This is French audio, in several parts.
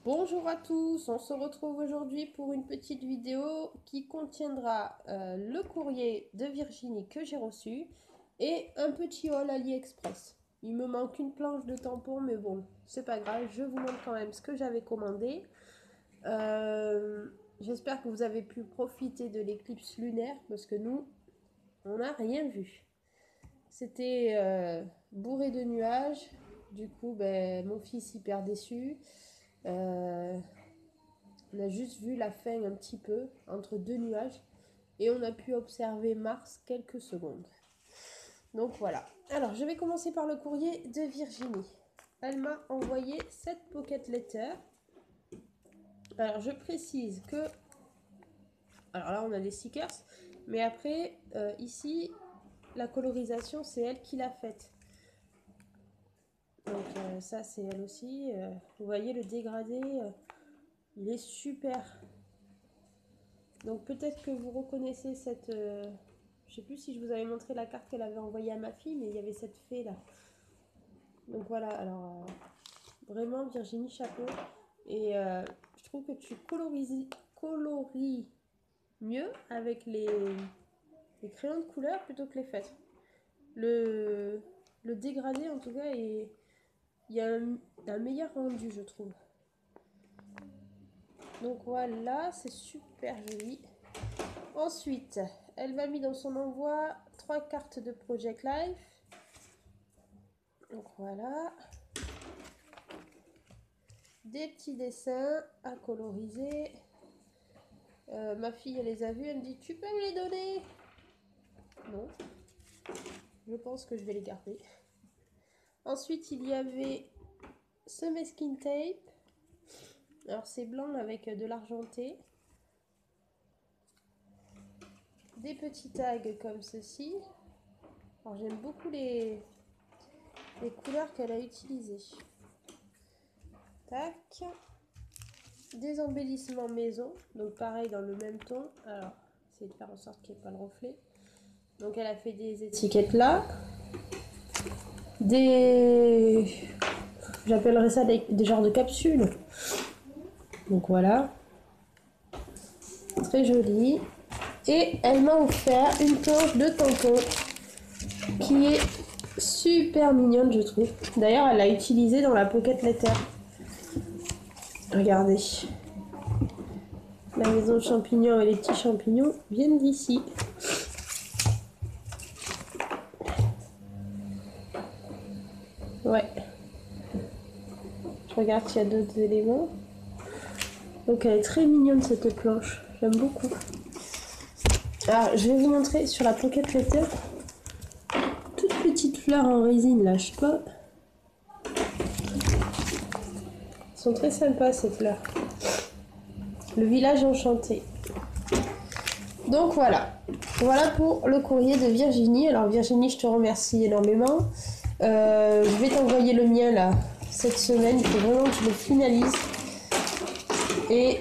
Bonjour à tous, on se retrouve aujourd'hui pour une petite vidéo qui contiendra le courrier de Virginie que j'ai reçu et un petit haul AliExpress. Il me manque une planche de tampon mais bon, c'est pas grave, je vous montre quand même ce que j'avais commandé. J'espère que vous avez pu profiter de l'éclipse lunaire parce que nous, on n'a rien vu. C'était bourré de nuages, du coup mon fils hyper déçu. On a juste vu la fin un petit peu entre deux nuages et on a pu observer Mars quelques secondes. Donc voilà. Alors je vais commencer par le courrier de Virginie. Elle m'a envoyé 7 pocket letters. Alors je précise que... Alors là on a des stickers. Mais après ici la colorisation c'est elle qui l'a faite. Donc ça c'est elle aussi. Vous voyez le dégradé, il est super. Donc peut-être que vous reconnaissez cette... je sais plus si je vous avais montré la carte qu'elle avait envoyée à ma fille, mais il y avait cette fée là. Donc voilà, alors vraiment Virginie, chapeau. Et je trouve que tu coloris mieux avec les crayons de couleur plutôt que les feutres. Le dégradé en tout cas, il y a un meilleur rendu je trouve. Donc voilà, c'est super joli. Ensuite, elle m'a mis dans son envoi 3 cartes de Project Life. Donc voilà. Des petits dessins à coloriser. Ma fille, elle les a vus. Elle me dit, tu peux me les donner? Non. Je pense que je vais les garder. Ensuite, il y avait ce masking tape. Alors, c'est blanc avec de l'argenté. Des petits tags comme ceci. Alors, j'aime beaucoup les couleurs qu'elle a utilisées. Tac. Des embellissements maison. Donc, pareil, dans le même ton. Alors, essayer de faire en sorte qu'il n'y ait pas le reflet. Donc, elle a fait des étiquettes là. J'appellerais ça des genres de capsules. Donc, voilà. Très joli. Et elle m'a offert une planche de tampon qui est super mignonne, je trouve. D'ailleurs, elle l'a utilisée dans la pocket letter. Regardez. La maison de champignons et les petits champignons viennent d'ici. Ouais. Je regarde s'il y a d'autres éléments. Donc elle est très mignonne cette planche. J'aime beaucoup. Alors, je vais vous montrer sur la pocket letter. Toute petite fleur en résine là, je sais pas. Elles sont très sympas ces fleurs. Le village enchanté. Donc voilà. Voilà pour le courrier de Virginie. Alors Virginie, je te remercie énormément. Je vais t'envoyer le mien là cette semaine. Il faut vraiment que je le finalise. Et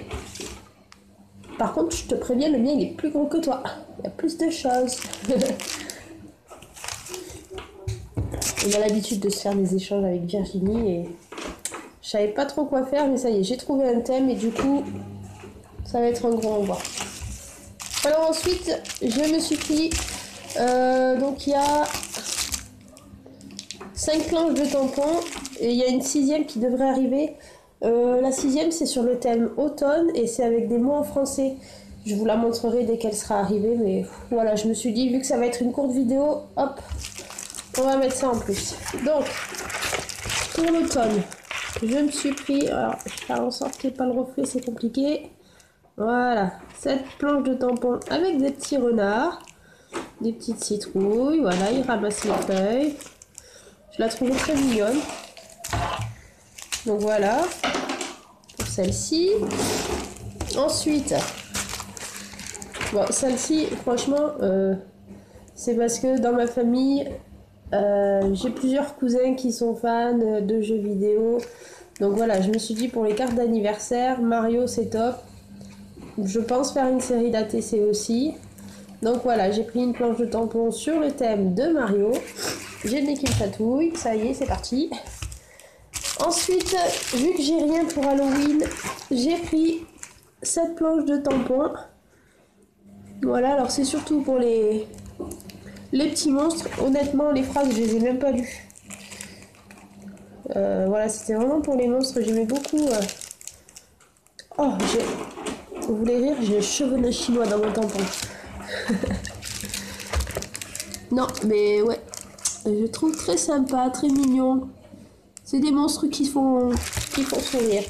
par contre, je te préviens, le mien il est plus gros que toi. Il y a plus de choses. On a l'habitude de se faire des échanges avec Virginie et je savais pas trop quoi faire, mais ça y est, j'ai trouvé un thème et du coup, ça va être un gros envoi. Alors ensuite, je me suis pris, donc il y a 5 planches de tampons et il y a une 6e qui devrait arriver. La 6e, c'est sur le thème automne et c'est avec des mots en français. Je vous la montrerai dès qu'elle sera arrivée, mais voilà, je me suis dit, vu que ça va être une courte vidéo, hop, on va mettre ça en plus. Donc, pour l'automne, je me suis pris, alors je vais faire en sorte qu'il n'y ait pas le reflet, c'est compliqué. Voilà, cette planche de tampon avec des petits renards, des petites citrouilles, voilà, ils ramassent les feuilles. Je la trouve très mignonne. Donc voilà, pour celle-ci. Ensuite, bon, celle-ci, franchement, c'est parce que dans ma famille, j'ai plusieurs cousins qui sont fans de jeux vidéo. Donc voilà, je me suis dit pour les cartes d'anniversaire, Mario c'est top. Je pense faire une série d'ATC aussi. Donc voilà, j'ai pris une planche de tampon sur le thème de Mario. J'ai le nez qui me chatouille, ça y est, c'est parti. Ensuite, vu que j'ai rien pour Halloween, j'ai pris cette planche de tampons. Voilà, alors c'est surtout pour les petits monstres. Honnêtement, les phrases, je les ai même pas lues. Voilà, c'était vraiment pour les monstres. J'aimais beaucoup. Oh, vous voulez rire? J'ai les cheveux d'un chinois dans mon tampon. Non, mais ouais. Je trouve très sympa, très mignon. C'est des monstres qui font sourire.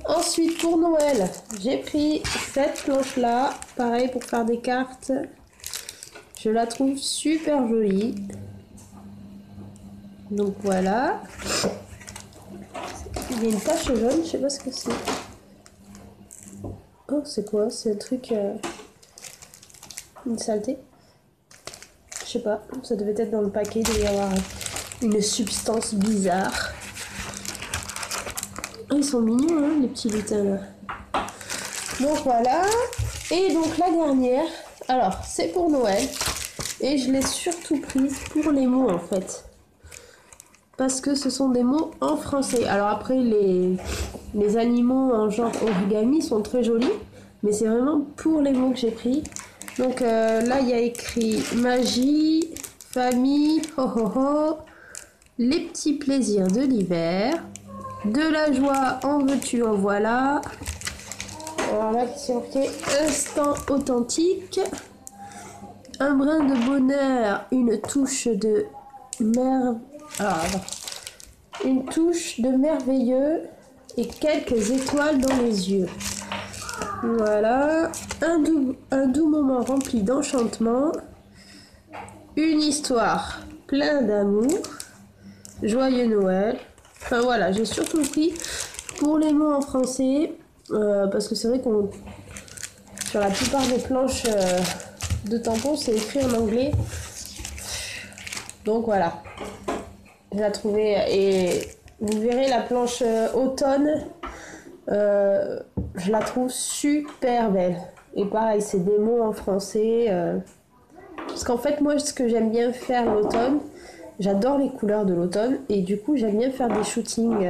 Ensuite, pour Noël, j'ai pris cette planche-là. Pareil, pour faire des cartes. Je la trouve super jolie. Donc voilà. Il y a une tache jaune, je sais pas ce que c'est. Oh, c'est quoi? C'est un truc... une saleté? Je sais pas, ça devait être dans le paquet, il devait y avoir une substance bizarre. Oh, ils sont mignons, hein, les petits lutins là. Donc voilà. Et donc la dernière, alors c'est pour Noël. Et je l'ai surtout prise pour les mots en fait. Parce que ce sont des mots en français. Alors après, les animaux en genre origami sont très jolis. Mais c'est vraiment pour les mots que j'ai pris. Donc là, il y a écrit magie, famille, ho ho ho, les petits plaisirs de l'hiver, de la joie, en veux-tu, en voilà. Alors là, c'est marqué instant authentique, un brin de bonheur, une touche de une touche de merveilleux et quelques étoiles dans les yeux. Voilà, un doux moment rempli d'enchantement, une histoire plein d'amour, joyeux Noël. Enfin voilà, j'ai surtout pris pour les mots en français, parce que c'est vrai qu'on sur la plupart des planches de tampons, c'est écrit en anglais. Donc voilà, je la trouvais, et vous verrez la planche automne. Je la trouve super belle. Et pareil, c'est des mots en français. Parce qu'en fait, moi, ce que j'aime bien faire l'automne, j'adore les couleurs de l'automne. Et du coup, j'aime bien faire des shootings.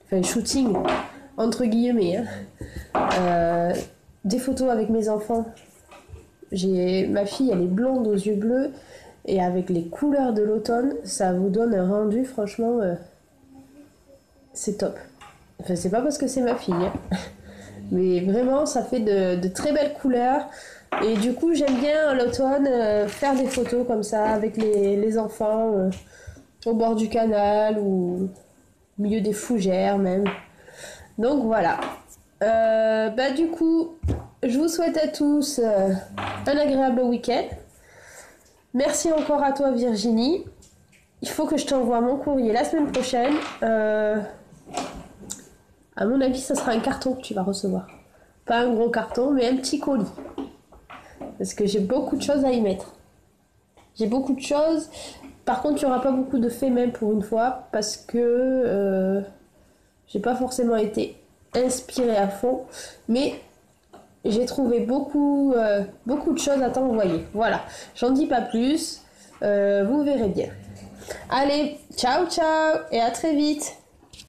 Enfin, shootings, entre guillemets. Hein. Des photos avec mes enfants. Ma fille, elle est blonde aux yeux bleus. Et avec les couleurs de l'automne, ça vous donne un rendu, franchement, c'est top. Enfin, c'est pas parce que c'est ma fille, hein. Mais vraiment, ça fait de très belles couleurs. Et du coup, j'aime bien l'automne faire des photos comme ça avec les enfants au bord du canal ou au milieu des fougères même. Donc voilà. Du coup, je vous souhaite à tous un agréable week-end. Merci encore à toi Virginie. Il faut que je t'envoie mon courrier la semaine prochaine. À mon avis, ça sera un carton que tu vas recevoir. Pas un gros carton, mais un petit colis. Parce que j'ai beaucoup de choses à y mettre. J'ai beaucoup de choses. Par contre, il n'y aura pas beaucoup de faits même pour une fois. Parce que j'ai pas forcément été inspirée à fond. Mais j'ai trouvé beaucoup de choses à t'envoyer. Voilà, j'en dis pas plus. Vous verrez bien. Allez, ciao ciao et à très vite.